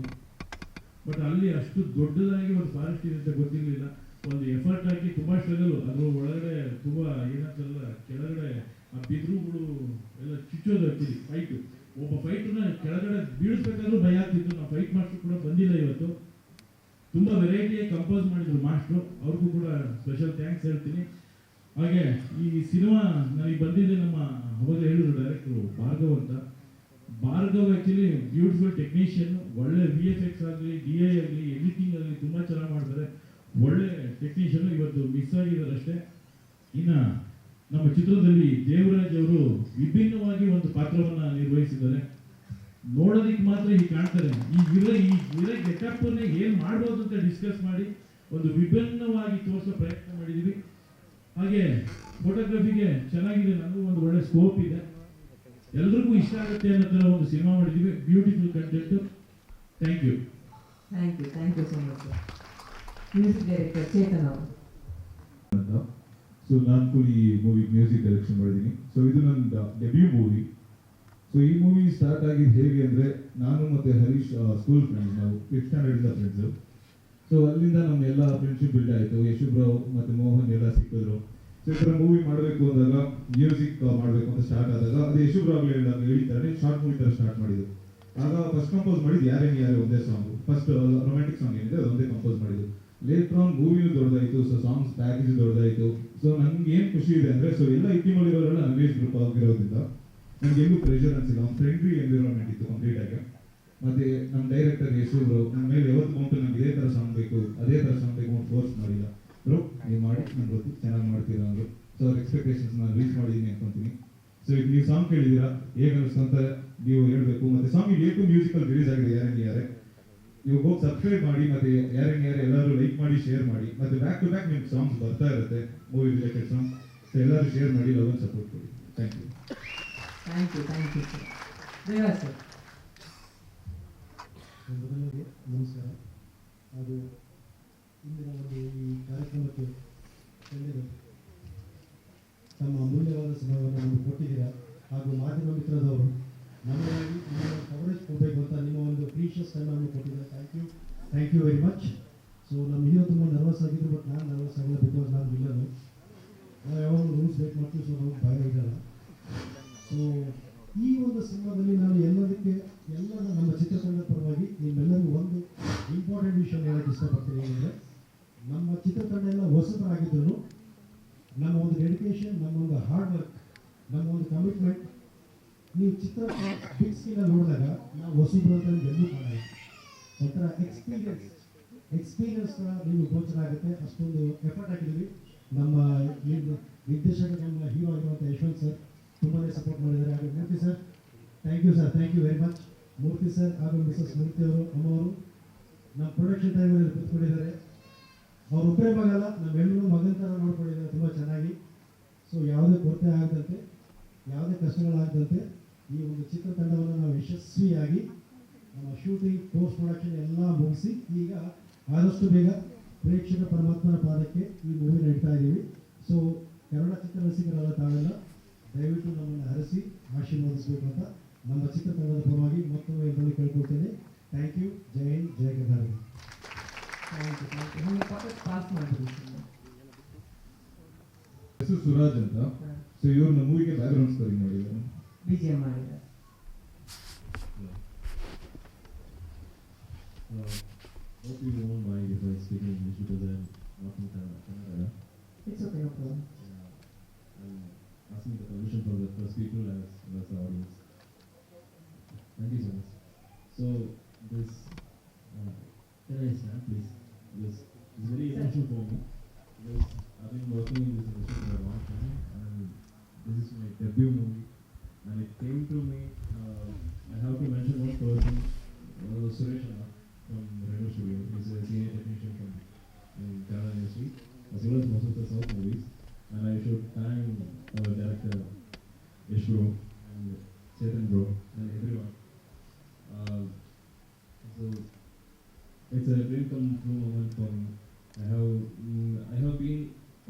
ಬಟ್ ಅಲ್ಲಿ ಅಷ್ಟು ದೊಡ್ಡದಾಗಿ ಒಂದು ಫಾರೆಸ್ಟ್ ಇದೆ ಅಂತ ಗೊತ್ತಿರಲಿಲ್ಲ. ಒಂದು ಎಫರ್ಟ್ ಹಾಕಿ ತುಂಬ ಸ್ಟ್ರಗಲ್, ಅದ್ರ ಒಳಗಡೆ ತುಂಬ ಏನಂತಾರಲ್ಲ ಕೆಳಗಡೆ ಆ ಬಿದಿರುಗಳು ಎಲ್ಲ ಚುಚ್ಚೋದು. ಆ್ಯಕ್ಚುಲಿ ಫೈಟು, ಒಬ್ಬ ಫೈಟ್ರನ್ನ ಕೆಳಗಡೆ ಬೀಳಿಸ್ಬೇಕಾದ್ರೂ ಭಯ ಆಗ್ತಿತ್ತು. ನಾವು ಫೈಟ್ ಮಾಸ್ಟರ್ ಕೂಡ ಬಂದಿಲ್ಲ ಇವತ್ತು. ತುಂಬ ವೆರೈಟಿಯಾಗಿ ಕಂಪೋಸ್ ಮಾಡಿದ್ರು ಮಾಸ್ಟ್ರು, ಅವ್ರಿಗೂ ಕೂಡ ಸ್ಪೆಷಲ್ ಥ್ಯಾಂಕ್ಸ್ ಹೇಳ್ತೀನಿ. ಹಾಗೆ ಈ ಸಿನಿಮಾ ನನಗೆ ಬಂದಿದೆ, ನಮ್ಮ ಅವಾಗ ಹೇಳಿದ್ರು ಡೈರೆಕ್ಟ್ರು ಭಾರ್ಗವ್ ಅಂತ. ಭಾರ್ಗವ್ ಆ್ಯಕ್ಚುಲಿ ಬ್ಯೂಟಿಫುಲ್ ಟೆಕ್ನಿಷಿಯನ್, ಒಳ್ಳೆ VFX ಆಗಲಿ DI ಆಗಲಿ ಎಡಿಟಿಂಗ್ ಆಗಲಿ ತುಂಬ ಚೆನ್ನಾಗಿ ಮಾಡ್ತಾರೆ. ಒಳ್ಳೆ ಟೆಕ್ನಿಷಿಯನ್. ಇವತ್ತು ಮಿಸ್ ಆಗಿದ್ದಾರೆ ಅಷ್ಟೇ. ಇನ್ನು ನಮ್ಮ ಚಿತ್ರದಲ್ಲಿ ದೇವರಾಜ್ ಅವರು ವಿಭಿನ್ನವಾಗಿ ಒಂದು ಪಾತ್ರವನ್ನು ನಿರ್ವಹಿಸಿದ್ದಾರೆ. ನೋಡೋದಕ್ಕೆ ಮಾತ್ರ ಹೀಗೆ ಕಾಣ್ತಾರೆ. ಈ ಗೆಟಪ್ಪನ್ನೇ ಏನು ಮಾಡ್ಬೋದು ಅಂತ ಡಿಸ್ಕಸ್ ಮಾಡಿ ಒಂದು ವಿಭಿನ್ನವಾಗಿ ತೋರಿಸೋ ಪ್ರಯತ್ನ ಮಾಡಿದ್ದೀವಿ. ಹಾಗೆ ಫೋಟೋಗ್ರಫಿಗೆ ಚೆನ್ನಾಗಿದೆ, ನನಗೂ ಒಂದು ಒಳ್ಳೆ ಸ್ಕೋಪ್ ಇದೆ, ಎಲ್ರಿಗೂ ಇಷ್ಟ ಆಗುತ್ತೆ ಅನ್ನೋ ಥರ ಒಂದು ಸಿನಿಮಾ ಮಾಡಿದ್ದೀವಿ. Beautiful content. Thank you so much. Music director Chetan ಅವರು. ಸೊ ನಾನು ಫುಲ್ ಈ ಮೂವಿಗೆ ಮ್ಯೂಸಿಕ್ ಡೈರೆಕ್ಷನ್ ಮಾಡಿದ್ದೀನಿ. ಸೊ ಇದು ನನ್ನ ಡೆಬ್ಯೂ ಮೂವಿ. ಸೊ ಈ ಮೂವಿ ಸ್ಟಾರ್ಟ್ ಆಗಿದ್ದು ಹೇಗೆ ಅಂದರೆ, ನಾನು ಮತ್ತು ಹರೀಶ್ ಸ್ಕೂಲ್ ಫ್ರೆಂಡ್ಸ್, ನಾವು 5th ಸ್ಟ್ಯಾಂಡರ್ಡಿಂದ ಫ್ರೆಂಡ್ಸು. ಸೊ ಅಲ್ಲಿಂದ ನಮ್ಮೆಲ್ಲ ಫ್ರೆಂಡ್ಶಿಪ್ ಬಿಲ್ಡ್ ಆಯಿತು. ಯಶುಬ್ರಾವ್ ಮತ್ತು ಮೋಹನ್ ಎಲ್ಲ ಸಿಕ್ಕಿದ್ರು. ಸೊ ಈ ಥರ ಮೂವಿ ಮಾಡಬೇಕು ಅಂದಾಗ, ಮ್ಯೂಸಿಕ್ ಮಾಡಬೇಕು ಅಂತ ಸ್ಟಾರ್ಟ್ ಆದಾಗ, ಅದು ಯಶುಬ್ರಾವ್ ಹೇಳಿದ್ದಾರೆ ಶಾರ್ಟ್ ಮೂವಿ ಥರ ಸ್ಟಾರ್ಟ್ ಮಾಡಿದ್ದು. ಆಗ ಫಸ್ಟ್ ಕಂಪೋಸ್ ಮಾಡಿದ್ದು ಯಾರೇ ಒಂದೇ ಸಾಂಗು, ಫಸ್ಟ್ ರೊಮ್ಯಾಂಟಿಕ್ ಸಾಂಗ್ ಏನಿದೆ ಅದೊಂದೇ ಕಂಪೋಸ್ ಮಾಡಿದ್ದು. ಲೇಟರ್ ಆನ್ ಮೂವಿನೂ ದೊಡ್ಡದಾಯಿತು, ಸೊ ಸಾಂಗ್ಸ್ ಪ್ಯಾಕೇಜ್ ದೊಡ್ಡದಾಯಿತು. ಸೊ ನನಗೆ ಏನು ಖುಷಿ ಇದೆ ಅಂದರೆ, ಸೊ ಎಲ್ಲ ಇಟ್ಟಿಮಲ್ಲಿರೋರೆಲ್ಲ ನನ್ವೇಜ್ ಗ್ರೂಪ್ ಆಗಿರೋದ್ರಿಂದ ನನಗೆ ಎಲ್ಲೂ ಪ್ರೆಷರ್ ಅನಿಸಿಲ್ಲ. ಒಂದು ಫ್ರೆಂಡ್ಲಿ ಎನ್ವಿರಾನ್ಮೆಂಟ್ ಇತ್ತು ಕಂಪ್ಲೀಟ್ ಆಗಿ. ಮತ್ತು ನಮ್ಮ ಡೈರೆಕ್ಟರ್ ಯಶುಬ್ರು ನನ್ನ ಮೇಲೆ ಯಾವತ್ತು ಬಂತು ನಮ್ಗೆ ಇದೇ ಥರ ಸಾಂಗ್ ಬೇಕು ಅದೇ ಥರ ಸಾಂಗ್ ಬೇಕು ಅಂತ ಫೋರ್ಸ್ ಮಾಡಿಲ್ಲ. ಬ್ರೋ ನೀವು ಮಾಡಿ, ನಂಗೆ ಗೊತ್ತು ಚೆನ್ನಾಗಿ ಮಾಡ್ತೀರಾ ಅಂದರು. ಸೊ ಅವ್ರ ಎಕ್ಸ್ಪೆಕ್ಟೇಷನ್ಸ್ ನಾನು ರೀಚ್ ಮಾಡಿದ್ದೀನಿ ಅನ್ಕೊಂತೀನಿ. ಸೊ ಈಗ ನೀವು ಸಾಂಗ್ ಕೇಳಿದ್ದೀರಾ, ಹೇಗೆ ಅನ್ನಿಸ್ಕೊಂತ ನೀವು ಹೇಳಬೇಕು. ಮತ್ತು ಸಾಂಗ್ ಈಗ ಮ್ಯೂಸಿಕಲ್ ರಿಲೀಸ್ ಆಗಿದೆ ಯಾರೇ ಇವಾಗ ಹೋಗಿ ಸಬ್ಸ್ಕ್ರೈಬ್ ಮಾಡಿ, ಮತ್ತು ಯಾರೇ ಎಲ್ಲರೂ ಲೈಕ್ ಮಾಡಿ, ಶೇರ್ ಮಾಡಿ. ಮತ್ತು ಬ್ಯಾಕ್ ಟು ಬ್ಯಾಕ್ ನಿಮ್ಗೆ ಸಾಂಗ್ಸ್ ಬರ್ತಾ ಇರುತ್ತೆ, ಮೂವಿ ರಿಲೇಟೆಡ್ ಸಾಂಗ್ಸ್. ಸೊ ಎಲ್ಲರೂ ಶೇರ್ ಮಾಡಿ, ಲವ್ ಅಂಡ್ ಸಪೋರ್ಟ್ ಕೊಡಿ. Thank you sir. Devaraj sir. ಮೊದಲಿಗೆ ನಮಸ್ಕಾರ. ಹಾಗೂ ಇಂದಿನ ಒಂದು ಈ ಕಾರ್ಯಕ್ರಮಕ್ಕೆ ಗಣ್ಯರು ತಮ್ಮ ಅಮೂಲ್ಯವಾದ ಸಮಯವನ್ನು ನಮಗೆ ಕೊಟ್ಟಿದ್ದೀರಾ. ಹಾಗೂ ಮಾಧ್ಯಮ ಮಿತ್ರದವರು ನಮಗಾಗಿ ನಿಮ್ಮ ಕವರೇಜ್ ಕೊಡಬೇಕು ಅಂತ ನಿಮ್ಮ ಒಂದು ಪ್ರೀಷಿಯಸ್ ಟೈಮನ್ನು ಕೊಟ್ಟಿದ್ದಾರೆ. Thank you very much. So ನಮ್ಮ ಹೀರೋ ತುಂಬ ನರ್ವಸ್ ಆಗಿದ್ರು, ಬಟ್ ನಾನು ನರ್ವಸ್ ಆಗಿಲ್ಲ, ಬಿಕಾಸ್ ನಾನು ವಿಲ್ಲನು. ನಾವು ಯಾವಾಗ ರೂಲ್ಸ್ ವೇಟ್ ಮಾಡ್ತೀವಿ, ಸೊ ನಮಗೆ ಭಯ ಇರಲ್ಲ. ಸೊ ಈ ಒಂದು ಸಿನಿಮಾದಲ್ಲಿ ನಾನು ಎಲ್ಲ ನಮ್ಮ ಚಿತ್ರತಂಡದ ಪರವಾಗಿ ನಿಮ್ಮೆಲ್ಲರಿಗೂ ಒಂದು ಇಂಪಾರ್ಟೆಂಟ್ ವಿಷಯ ಹೇಳಕ್ಕೆ ಇಷ್ಟಪಡ್ತೀನಿ. ಏನಂದರೆ, ನಮ್ಮ ಚಿತ್ರತಂಡ ಎಲ್ಲ ಹೊಸಬರಾಗಿದ್ದರೂ ನಮ್ಮ ಒಂದು ಡೆಡಿಕೇಶನ್, ನಮ್ಮ ಒಂದು ಹಾರ್ಡ್ ವರ್ಕ್, ನಮ್ಮ ಒಂದು ಕಮಿಟ್ಮೆಂಟ್ ನೀವು ಚಿತ್ರ ಬಿಗ್ ಸ್ಕ್ರೀನಲ್ಲಿ ನೋಡಿದಾಗ ನಾವು ಹೊಸಬರು ಅಂತ ಎಲ್ಲೂ ಕಾಣಲ್ಲ. ಒಂಥರ ಎಕ್ಸ್ಪೀರಿಯನ್ಸ್ ನೀವು ಗೋಚರ ಆಗುತ್ತೆ. ಅಷ್ಟೊಂದು ಎಫರ್ಟ್ ಹಾಕಿದ್ದೀವಿ. ನಮ್ಮ ನಿರ್ದೇಶಕ, ನಮ್ಮ ಹೀರೋ ಆಗಿರುವಂಥ ಯಶವಂತ್ ಸರ್ ತುಂಬಾ ಸಪೋರ್ಟ್ ಮಾಡಿದ್ದಾರೆ. ಹಾಗೂ Murthy sir, thank you sir, thank you very much. Murthy sir ಹಾಗೂ ಮಿಸಸ್ ಮೂರ್ತಿ ಅವರು, ಅಮ್ಮವರು ನಮ್ಮ ಪ್ರೊಡಕ್ಷನ್ ಟೈಮಲ್ಲಿ ಕೂತ್ಕೊಂಡಿದ್ದಾರೆ. ಅವರೊಬ್ಬರೇ ಮಗಲ್ಲ, ನಮ್ಮೆಲ್ಲರೂ ಮಗನ ಥರ ನೋಡ್ಕೊಂಡಿದ್ದಾರೆ ತುಂಬ ಚೆನ್ನಾಗಿ. ಸೊ ಯಾವುದೇ ಕೊರತೆ ಆಗದಂತೆ, ಯಾವುದೇ ಕಷ್ಟಗಳಾಗದಂತೆ ಈ ಒಂದು ಚಿತ್ರತಂಡವನ್ನು ನಾವು ಯಶಸ್ವಿಯಾಗಿ ನಮ್ಮ ಶೂಟಿಂಗ್, ಪೋಸ್ಟ್ ಪ್ರೊಡಕ್ಷನ್ ಎಲ್ಲ ಮುಗಿಸಿ ಈಗ ಆದಷ್ಟು ಬೇಗ ಪ್ರೇಕ್ಷಕ ಪರಮಾತ್ಮನ ಪಾದಕ್ಕೆ ಈ ಮೂವಿ ನಡೀತಾ ಇದ್ದೀವಿ. ಸೊ ಕನ್ನಡ ಚಿತ್ರರಸಿಕರಾದ ತಾವೆಲ್ಲ ದಯವಿಟ್ಟು ನಮ್ಮನ್ನು ಹರಿಸಿ ಆಶೀರ್ವದಿಸಬೇಕು ಅಂತ ನಮ್ಮ ಚಿತ್ರತಂಡದ ಪರವಾಗಿ ಮತ್ತೊಮ್ಮೆ ಬಳಿ ಕೇಳ್ಕೊಳ್ತೇನೆ. Thank you. Jai Hind, Jai Karnataka. Pass ಮಾಡ್ತೀವಿ. ಹೆಸರು ಸುರಾಜ್ ಅಂತ. ಸೊ ಇವ್ರು ನಮ್ಮ ಮೂವಿಗೆ ಬ್ಯಾಕ್ಗ್ರೌಂಡ್ ಸ್ಕೋರಿಂಗ್ ಮಾಡಿದ್ದಾರೆ, BGM ಮಾಡಿದ್ದಾರೆ. Hope you won't mind if I speak in English because I'm not from Kannada. It's okay, no problem. I'm asking the permission for the press people as well as the audience. Thank you so much. So this, can I stand please? This is very emotional for me because I've been working in this industry for a long time and this is my debut movie and it came to me. I have to mention one person, Suresh Anna from Reno Studio. He's a senior technician from Kannada industry as well as most of the South movies. And I should thank our director Yash bro and Chetan bro and everyone. So it's a dream come true moment for me. I have been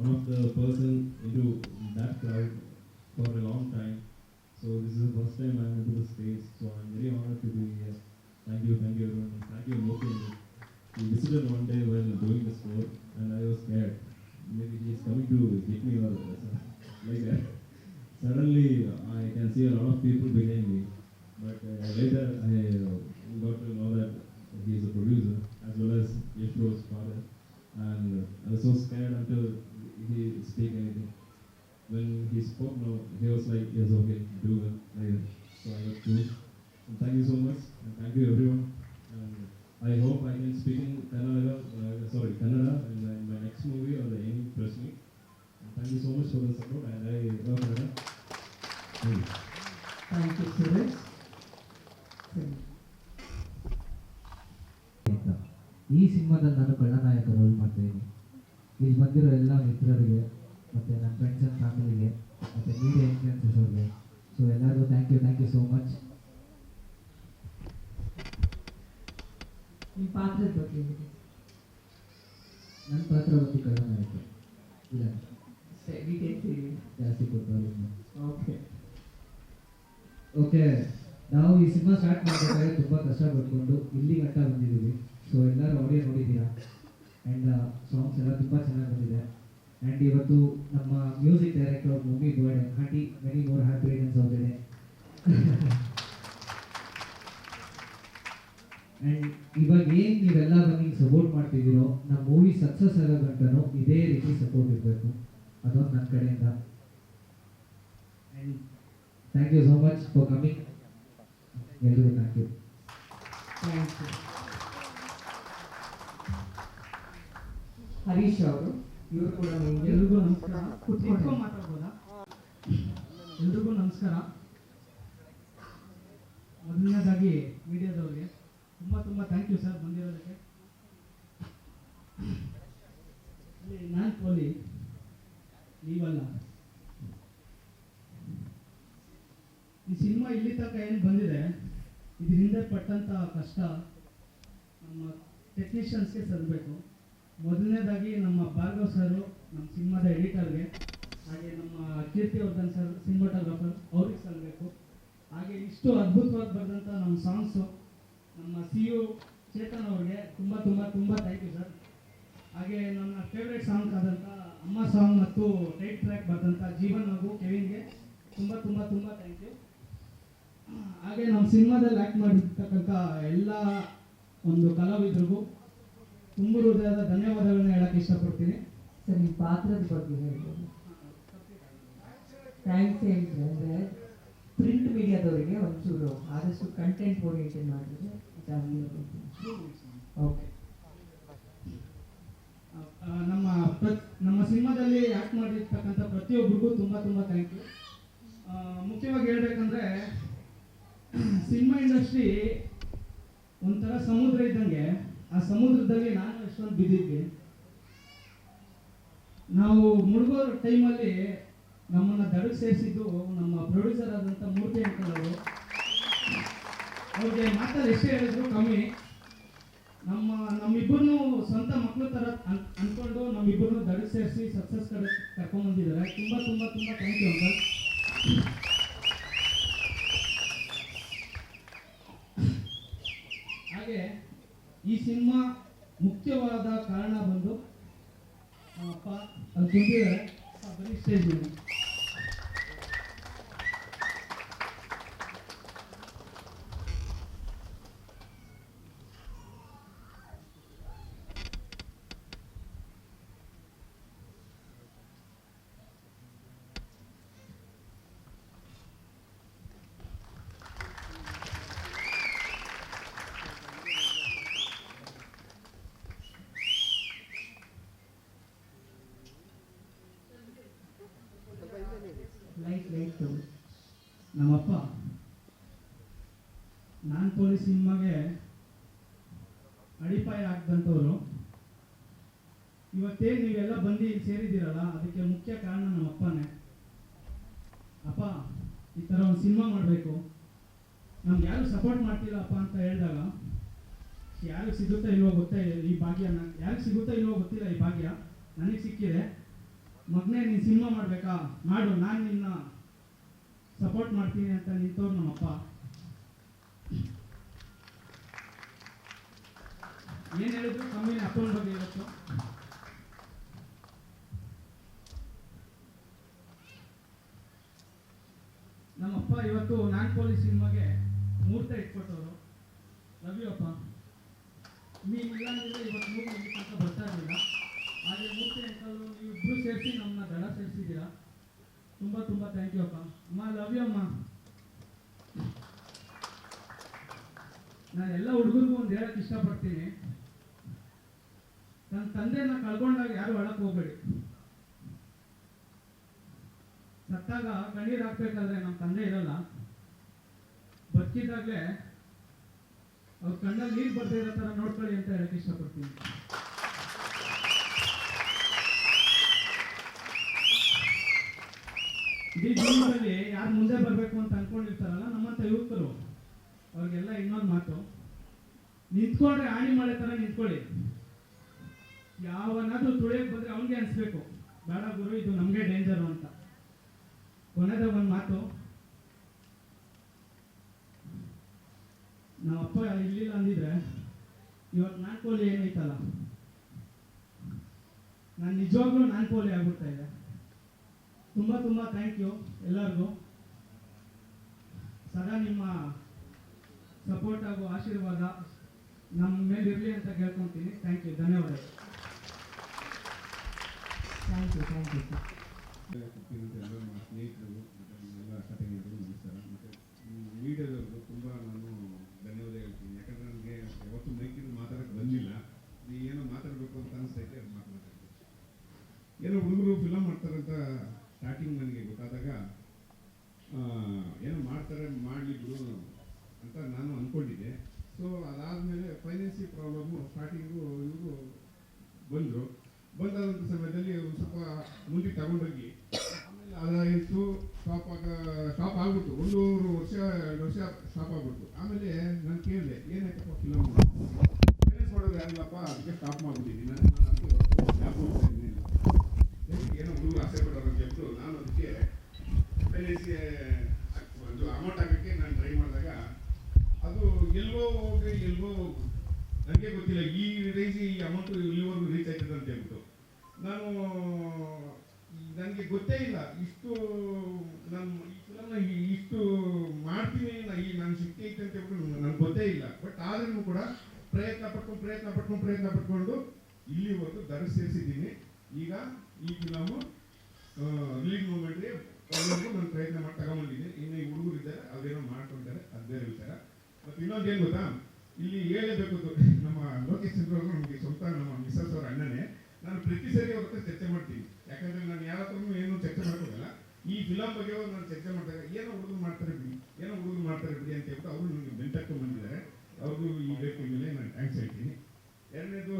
one of the person into that crowd for a long time. So this is the first time I am into the stage. So I'm very honored to be here. Thank you everyone. Thank you Mopi. We visited one day while doing the score and I was scared. Maybe he is coming to hit me or like that. Suddenly I can see a lot of people behind me. But later I got to know that he is a producer as well as Yash bro's father. And I was so scared until he speak anything. When he spoke now, he was like, yes, okay, do it. Like that. So I got to. And thank you so much. And thank you everyone. And I hope I can speak in Kannada in my next movie or any press meet. And thank you so much for the support and I love Kannada. Thank you. Thank you Suresh. ಈ ಸಿನಿಮಾದಲ್ಲಿ ನಾನು ಖಳನಾಯಕ roll ಮಾಡ್ತಾಯಿದ್ದೀನಿ. ಇಲ್ಲಿ ಬಂದಿರೋ ಎಲ್ಲ ಮಿತ್ರರಿಗೆ ಮತ್ತು ನನ್ನ ಫ್ರೆಂಡ್ಸ್ ಆ್ಯಂಡ್ ಫ್ಯಾಮಿಲಿಗೆ ಮತ್ತು ಮೀಡಿಯಾ ಇನ್ಫ್ಲುಯೆನ್ಸರ್ಸ್ ಅವ್ರಿಗೆ ಸೊ ಎಲ್ಲರಿಗೂ ಥ್ಯಾಂಕ್ ಯು ಸೋ ಮಚ್. ನಿಮ್ಮ ಪಾತ್ರದ ಬಗ್ಗೆ ಹೇಳಿ. ನನ್ನ ಪಾತ್ರ ಬಂದು ಖಳನಾಯಕ ಇಲ್ಲ ಡೀಟೇಲ್ಸ್ ಹೇಳಿ. ಜಾಸ್ತಿ ಕೊಟ್ಟರು. ಓಕೆ ಓಕೆ, ನಾವು ಈ ಸಿನಿಮಾ ಸ್ಟಾರ್ಟ್ ಮಾಡಬೇಕಾದ್ರೆ ತುಂಬ ಕಷ್ಟಪಟ್ಕೊಂಡು ಇಲ್ಲಿ ಗಂಟ ಬಂದಿದ್ದೀವಿ. ಸೊ ಎಲ್ಲರೂ ಆಡಿಯೋ ನೋಡಿದ್ದೀರಾ ಆ್ಯಂಡ್ ಸಾಂಗ್ಸ್ ಎಲ್ಲ ತುಂಬ ಚೆನ್ನಾಗಿ ಬಂದಿದೆ. ಆ್ಯಂಡ್ ಇವತ್ತು ನಮ್ಮ music director movie birthday. Hearty many more happy returns of the day. And ಇವಾಗ ಏನು ನೀವೆಲ್ಲ ಬಂದು ಸಪೋರ್ಟ್ ಮಾಡ್ತಿದ್ದೀರೋ ನಮ್ಮ ಮೂವಿ ಸಕ್ಸಸ್ ಆಗೋ ಗಂಟನೂ ಇದೇ ರೀತಿ ಸಪೋರ್ಟ್ ಇರಬೇಕು. ಅದೊಂದು ನನ್ನ ಕಡೆಯಿಂದ. And thank you so much for coming. ಎಲ್ಲರಿಗೂ thank you. Thank you. Harish ಅವರು, ಇವರು ಕೂಡ ಎಲ್ರಿಗೂ ನಮಸ್ಕಾರ. ಕೂತ್ಕೊಂಡು ಮಾತಾಡ್ಬೋದಾ? ಎಲ್ರಿಗೂ ನಮಸ್ಕಾರ. ಮೊದಲನೇದಾಗಿ ಮೀಡಿಯಾದವ್ರಿಗೆ ತುಂಬ ಥ್ಯಾಂಕ್ ಯು ಸರ್ ಬಂದಿರೋದಕ್ಕೆ. ನಾನು ಪೋಲಿ, ನೀವಲ್ಲ. ಈ ಸಿನಿಮಾ ಇಲ್ಲಿ ತನಕ ಏನು ಬಂದಿದೆ ಇದ್ರ ಹಿಂದೆ ಪಟ್ಟಂಥ ಕಷ್ಟ ನಮ್ಮ ಟೆಕ್ನಿಷಿಯನ್ಸ್ಗೆ ಸಲ್ಲಬೇಕು. ಮೊದಲನೇದಾಗಿ ನಮ್ಮ ಭಾರ್ಗವ್ ಸರು, ನಮ್ಮ ಸಿನಿಮಾದ ಎಡಿಟರ್ಗೆ, ಹಾಗೆ ನಮ್ಮ ಕೀರ್ತಿವರ್ಧನ್ ಸರ್ ಸಿನಿಮಾಟೋಗ್ರಾಫರ್, ಅವ್ರಿಗೆ ಸಲ್ಲಬೇಕು. ಹಾಗೆ ಇಷ್ಟು ಅದ್ಭುತವಾಗಿ ಬರೆದಂಥ ನಮ್ಮ ಸಾಂಗ್ಸು ನಮ್ಮ CEO ಚೇತನ್ ಅವ್ರಿಗೆ ತುಂಬ ಥ್ಯಾಂಕ್ ಯು ಸರ್. ಹಾಗೆ ನನ್ನ ಫೇವ್ರೇಟ್ ಸಾಂಗ್ ಆದಂಥ ಅಮ್ಮ ಸಾಂಗ್ ಮತ್ತು ಟೈಟ್ ಟ್ರ್ಯಾಕ್ ಬರೆದಂಥ ಜೀವನ್ ಹಾಗೂ ಕೆವಿನ್ಗೆ ತುಂಬ ಥ್ಯಾಂಕ್ ಯು. ಹಾಗೆ ನಮ್ಮ ಸಿನಿಮಾದಲ್ಲಿ ಆ್ಯಕ್ಟ್ ಮಾಡಿರ್ತಕ್ಕಂಥ ಎಲ್ಲ ಒಂದು ಕಲಾವಿದರಿಗೂ ತುಂಬ ಹೃದಯದ ಧನ್ಯವಾದಗಳನ್ನ ಹೇಳಕ್ಕೆ ಇಷ್ಟಪಡ್ತೀನಿ. ಸರ್, ನಿಮ್ಮ ಪಾತ್ರದ ಬಗ್ಗೆ ಹೇಳ್ಬೋದು. ಥ್ಯಾಂಕ್ಸ್ ಹೇಳಿದ್ರೆ ಅಂದರೆ ಪ್ರಿಂಟ್ ಮೀಡಿಯಾದವರಿಗೆ ಒಂಚೂರು ಆದಷ್ಟು ಕಂಟೆಂಟ್ ಓರಿಯೆಂಟೆಡ್ ಮಾಡಿದ್ರೆ ಜಾಸ್ತಿ ಓಕೆ. ನಮ್ಮ ಸಿನಿಮಾದಲ್ಲಿ ಆ್ಯಕ್ಟ್ ಮಾಡಿರ್ತಕ್ಕಂಥ ಪ್ರತಿಯೊಬ್ಬರಿಗೂ ತುಂಬ ಥ್ಯಾಂಕ್ ಯು. ಮುಖ್ಯವಾಗಿ ಹೇಳ್ಬೇಕಂದ್ರೆ ಸಿನಿಮಾ ಇಂಡಸ್ಟ್ರಿ ಒಂಥರ ಸಮುದ್ರ ಇದ್ದಂಗೆ. ಆ ಸಮುದ್ರದಲ್ಲಿ ನಾನು ಎಷ್ಟೊಂದು ಬಿದ್ದಿದ್ವಿ. ನಾವು ಮುಳುಗೋ ಟೈಮಲ್ಲಿ ನಮ್ಮನ್ನು ದಡಕ್ಕೆ ಸೇರಿಸಿದ್ದು ನಮ್ಮ ಪ್ರೊಡ್ಯೂಸರ್ ಆದಂಥ ಮೂರ್ತಿ ಅಂಕಲ್ ಅವರು. ಅವ್ರಿಗೆ ಮಾತಲ್ಲಿ ಎಷ್ಟೇ ಹೇಳಿದ್ರು ಕಮ್ಮಿ. ನಮ್ಮಿಬ್ಬರನ್ನು ಸ್ವಂತ ಮಕ್ಕಳು ಥರ ಅಂದ್ಕೊಂಡು ನಮ್ಮಿಬ್ಬರನ್ನು ದಡಕ್ಕೆ ಸೇರಿಸಿ ಸಕ್ಸಸ್ ಕಡೆ ಕರ್ಕೊಂಡ್ಬಂದಿದ್ದಾರೆ. ತುಂಬ ಥ್ಯಾಂಕ್ ಯು ಅಂಕಲ್. ಹಾಗೆ ಈ ಸಿನಿಮಾ ಮುಖ್ಯವಾದ ಕಾರಣ ಬಂದು ನಮ್ಮಪ್ಪ ಅಲ್ಲಿ ಕುಂತಿದ್ದಾರೆ ಬರೀ ಸ್ಟೇಜ್ ಮೇಲೆ. ಲೈಟ್ ನಮ್ಮಪ್ಪ ನಾನ್ ಪೊಲೀಸ್ ಸಿನಿಮಾಗೆ ಅಡಿಪಾಯ ಹಾಕ್ದಂಥವ್ರು. ಇವತ್ತೇನು ನೀವೆಲ್ಲ ಬಂದು ಇಲ್ಲಿ ಸೇರಿದ್ದೀರಲ್ಲ, ಅದಕ್ಕೆ ಮುಖ್ಯ ಕಾರಣ ನಮ್ಮ ಅಪ್ಪನೇ. ಅಪ್ಪ ಈ ಥರ ಒಂದು ಸಿನಿಮಾ ಮಾಡಬೇಕು, ನಮ್ಗೆ ಯಾರು ಸಪೋರ್ಟ್ ಮಾಡ್ತಿಲ್ಲಪ್ಪ ಅಂತ ಹೇಳಿದಾಗ, ಯಾರಿಗೆ ಸಿಗುತ್ತಾ ಇಲ್ವೋ ಗೊತ್ತೇ ಈ ಭಾಗ್ಯ, ಯಾರಿಗೆ ಸಿಗುತ್ತಾ ಇಲ್ವೋ ಗೊತ್ತಿಲ್ಲ ಈ ಭಾಗ್ಯ, ನನಗೆ ಸಿಕ್ಕಿದೆ. ಮಗನೇ ನೀನು ಸಿನಿಮಾ ಮಾಡಬೇಕಾ, ಮಾಡು, ನಾನು ನಿನ್ನ ಸಪೋರ್ಟ್ ಮಾಡ್ತೀನಿ ಅಂತ ನಿಂತವ್ರು ನಮ್ಮಪ್ಪ. ಏನು ಹೇಳಿದ್ರು ಕಮ್ಮಿನೇ ಅಪ್ಪನ ಬಗ್ಗೆ ಇವತ್ತು. ನಮ್ಮಪ್ಪ ಇವತ್ತು ನಾನ್ ಪೊಲೀಸ್ ಸಿನಿಮಾಗೆ ಮುಹೂರ್ತ ಇಟ್ಕೊಟ್ಟವರು. ಲವ್ ಯು ಅಪ್ಪ. ನೀವಿಲ್ಲ ಅಂದ್ರೆ ಇವತ್ತು ಮೂರು ತನಕ ಬರ್ತಾ ಇರಲಿಲ್ಲ. ಹಾಗೆ ಮೂರ್ತಿ ಅಂಕಲ್ಲು ನೀವಿಬ್ಬರು ಸೇರಿಸಿ ನಮ್ಮನ್ನ ದಡ ಸೇರಿಸಿದ್ದೀರಾ. ತುಂಬ ತುಂಬ ಥ್ಯಾಂಕ್ ಯು ಅಪ್ಪ. ಅಮ್ಮ ಲವ್ ಯು ಅಮ್ಮ. ನಾನು ಎಲ್ಲ ಹುಡುಗರಿಗೂ ಒಂದು ಹೇಳಕ್ಕೆ ಇಷ್ಟಪಡ್ತೀನಿ, ನನ್ನ ತಂದೆನ ಕಳ್ಕೊಂಡಾಗ ಯಾರು ಅಳಕ್ಕೆ ಹೋಗ್ಬೇಡಿ. ಸತ್ತಾಗ ಕಣ್ಣೀರು ಹಾಕ್ಬೇಕಾದ್ರೆ ನಮ್ಮ ತಂದೆ ಇರಲ್ಲ, ಬದುಕಿದಾಗಲೇ ಅವ್ರ ಕಣ್ಣಲ್ಲಿ ನೀರು ಬರ್ದೇ ಇರೋ ಥರ ನೋಡ್ಕೊಳ್ಳಿ ಅಂತ ಹೇಳಕ್ಕೆ ಇಷ್ಟಪಡ್ತೀನಿ. ಇಡೀ ಜೀವನದಲ್ಲಿ ಯಾರು ಮುಂದೆ ಬರಬೇಕು ಅಂತ ಅನ್ಕೊಂಡಿರ್ತಾರಲ್ಲ ನಮ್ಮಂತ ಯುವಕರು, ಅವ್ರಿಗೆಲ್ಲ ಇನ್ನೊಂದು ಮಾತು, ನಿಂತ್ಕೊಂಡ್ರೆ ಆಣಿ ಮಾಡೋ ಥರ ನಿಂತ್ಕೊಳ್ಳಿ. ಯಾವನಾದ್ರೂ ತುಳಿಯಕ್ಕೆ ಬಂದ್ರೆ ಅವನಿಗೆ ಅನ್ಸ್ಬೇಕು, ಬೇಡ ಗುರು ಇದು ನಮಗೆ ಡೇಂಜರು ಅಂತ. ಕೊನೆದ ಒಂದು ಮಾತು, ನಾವಪ್ಪ ಇಲ್ಲಿಲ್ಲ ಅಂದಿದ್ರೆ ಇವತ್ತು ನಾನ್ ಪೋಲಿ ಏನೈತಲ್ಲ, ನಾನು ನಿಜವಾಗ್ಲೂ ನಾನ್ ಪೋಲಿ ಆಗ್ಬಿಡ್ತಾ ಇದೆ. ತುಂಬ ತುಂಬ ಥ್ಯಾಂಕ್ ಯು ಎಲ್ಲರಿಗೂ. ಸದಾ ನಿಮ್ಮ ಸಪೋರ್ಟ್ ಹಾಗೂ ಆಶೀರ್ವಾದ ನಮ್ಮ ಮೇಲೆ ಇರಲಿ ಅಂತ ಕೇಳ್ಕೊತೀನಿ. ಥ್ಯಾಂಕ್ ಯು, ಧನ್ಯವಾದಗಳು. ಥ್ಯಾಂಕ್ ಯು ಎಲ್ಲ ಸ್ನೇಹಿತರು ಮತ್ತು ಎಲ್ಲ ಕಥೆಗಳು ನಮಸ್ಕಾರ. ಮತ್ತು ಮೀಡಿಯಾದವ್ರಿಗೂ ತುಂಬ ನಾನು ಧನ್ಯವಾದ ಹೇಳ್ತೀನಿ. ಯಾಕಂದರೆ ನನಗೆ ಯಾವತ್ತೂ ಮೈಕಿಂದ ಮಾತಾಡೋಕ್ಕೆ ಬಂದಿಲ್ಲ, ಏನೋ ಮಾತಾಡಬೇಕು ಅಂತ ಅನಿಸ್ತೈತೆ, ಅದು ಮಾತಾಡ್ತೀನಿ. ಏನೋ ಹುಡುಗರು ಫಿಲಮ್ ಮಾಡ್ತಾರಂತ ಸ್ಟಾರ್ಟಿಂಗ್ ನನಗೆ ಗೊತ್ತಾದಾಗ ಏನೋ ಮಾಡ್ತಾರೆ, ಮಾಡಲಿ ಬಿಡು ಅಂತ ನಾನು ಅಂದ್ಕೊಂಡಿದ್ದೆ. ಸೊ ಅದಾದಮೇಲೆ ಫೈನಾನ್ಸಿ ಪ್ರಾಬ್ಲಮ್ಮು ಸ್ಟಾರ್ಟಿಂಗು ಇವರು ಬಂದಾದಂಥ ಸಮಯದಲ್ಲಿ ಒಂದು ಸ್ವಲ್ಪ ಮುಂದೆ ತಗೊಂಡೋಗಿ ಆಮೇಲೆ ಅದಾಯಿತು, ಸ್ಟಾಪ್ ಆಗ್ಬಿಟ್ಟು 1 ವರ್ಷ 2 ವರ್ಷ ಸ್ಟಾಪ್ ಆಗ್ಬಿಟ್ಟು. ಆಮೇಲೆ ನಾನು ಕೇಳಿದೆ, ಏನಾಯ್ತಪ್ಪ ಫಿಲಮ್ ಫೈನಾನ್ಸ್ ಮಾಡೋದು ಯಾರಿಲ್ಲಪ್ಪ, ಅದಕ್ಕೆ ಸ್ಟಾಪ್ ಮಾಡ್ಬಿಟ್ಟಿದ್ದೀನಿ ನಾನು ಅದಕ್ಕೆ ಏನೋ ಹುಡುಗರು ಆಸೆ ಪಡೋರು ಅಂತ ಹೇಳ್ಬಿಟ್ಟು ನಾನು ಅದಕ್ಕೆ ಫೈನಾನ್ಸ್ಗೆ ಒಂದು ಅಮೌಂಟ್ ಹಾಕೋಕ್ಕೆ ನಾನು ಟ್ರೈ ಮಾಡಿದಾಗ ಅದು ಎಲ್ಲೋ ನನಗೆ ಗೊತ್ತಿಲ್ಲ ಈ ರೇಂಜ್ ಈ ಅಮೌಂಟು ಇಲ್ಲಿವರೆಗೂ ರೀಚ್ ಆಯ್ತದೆ ಅಂತ ಹೇಳ್ಬಿಟ್ಟು. ನನಗೆ ಗೊತ್ತೇ ಇಲ್ಲ ಇಷ್ಟು ನಾನು ಈ ಫಿಲಮ್ನ ಇಷ್ಟು ಮಾಡ್ತೀನಿ, ನನ್ನ ಶಕ್ತಿ ಐತೆ ಅಂತ ಹೇಳ್ಬಿಟ್ಟು ನನಗೆ ಗೊತ್ತೇ ಇಲ್ಲ. ಬಟ್ ಆದ್ರೂ ಕೂಡ ಪ್ರಯತ್ನ ಪಟ್ಕೊಂಡು ಇಲ್ಲಿವರೆಗೂ ದರ ಸೇರಿಸಿದ್ದೀನಿ. ಈಗ ಈ ಫಿಲಮು ರಿಲೀಸ್ ಮೂಮೆಂಟ್ಗೆ ನಾನು ಪ್ರಯತ್ನ ಮಾಡಿ ತಗೊಂಬಂದಿದ್ದೀನಿ. ಇನ್ನು ಈ ಹುಡುಗರು ಇದ್ದಾರೆ, ಅದೇನೋ ಮಾಡ್ಕೊಂಡಿದ್ದಾರೆ, ಅದು ಬೇರೆ ವಿಚಾರ. ಮತ್ತು ಇನ್ನೊಂದು ಏನು ಗೊತ್ತಾ, ಇಲ್ಲಿ ಹೇಳಲೇಬೇಕು, ನಮ್ಮ ಲೋಕೇಶ್ ಚಂದ್ರ ಅವರು ನಮಗೆ ಸ್ವಂತ ನಮ್ಮ ಮಿಸಸ್ ಅವರ ಅಣ್ಣನೇ. ನಾನು ಪ್ರತಿ ಸರಿ ಅವ್ರ ಹತ್ರ ಚರ್ಚೆ ಮಾಡ್ತೀನಿ, ಯಾಕಂದರೆ ನಾನು ಯಾರ ಹತ್ರನೂ ಏನು ಚರ್ಚೆ ಮಾಡ್ಕೋಲ್ಲ. ಈ ಫಿಲಮ್ ಬಗ್ಗೆ ನಾನು ಚರ್ಚೆ ಮಾಡಿದಾಗ ಏನೋ ಹುಡುಗರು ಮಾಡ್ತಾರೆ ಬಿಡಿ ಅಂತ ಹೇಳ್ಬಿಟ್ಟು ಅವರು ನನಗೆ ಬೆಂಟಕ್ಕೆ ಬಂದಿದ್ದಾರೆ. ಅವ್ರಿಗೂ ಈ ಬೇಕು ಮೇಲೆ ನಾನು ಥ್ಯಾಂಕ್ಸ್ ಹೇಳ್ತೀನಿ. ಎರಡನೇದು,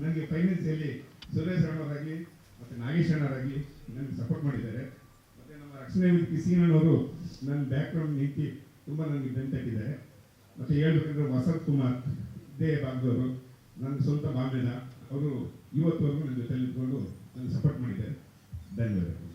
ನನಗೆ ಫೈನಾನ್ಸಿಯಲ್ಲಿ ಸುರೇಶ್ ಅಣ್ಣವರಾಗಲಿ ಮತ್ತು ನಾಗೇಶ್ ಅಣ್ಣವರಾಗಲಿ ನನಗೆ ಸಪೋರ್ಟ್ ಮಾಡಿದ್ದಾರೆ. ಮತ್ತು ನಮ್ಮ ರಕ್ಷಣೆ ವೇದಿಕೆ ಸೀನಣ್ಣವರು ನನ್ನ ಬ್ಯಾಕ್ಗ್ರೌಂಡ್ ನಿಂತು ತುಂಬ ನನಗೆ ಬೆಂತಟ್ಟಿದ್ದಾರೆ. ಮತ್ತು ಹೇಳ್ಬೇಕಂದ್ರೆ ವಸಂತ್ ಕುಮಾರ್ ಇದೇ ಭಾಗದವರು, ನನ್ನ ಸ್ವಂತ ಬಾಂಬೆದ, ಅವರು ಇವತ್ತುವರೆಗೂ ನನ್ನ ಜೊತೆ ನಿಂತ್ಕೊಂಡು ನನಗೆ ಸಪೋರ್ಟ್ ಮಾಡಿದ್ದಾರೆ. ಧನ್ಯವಾದಗಳು.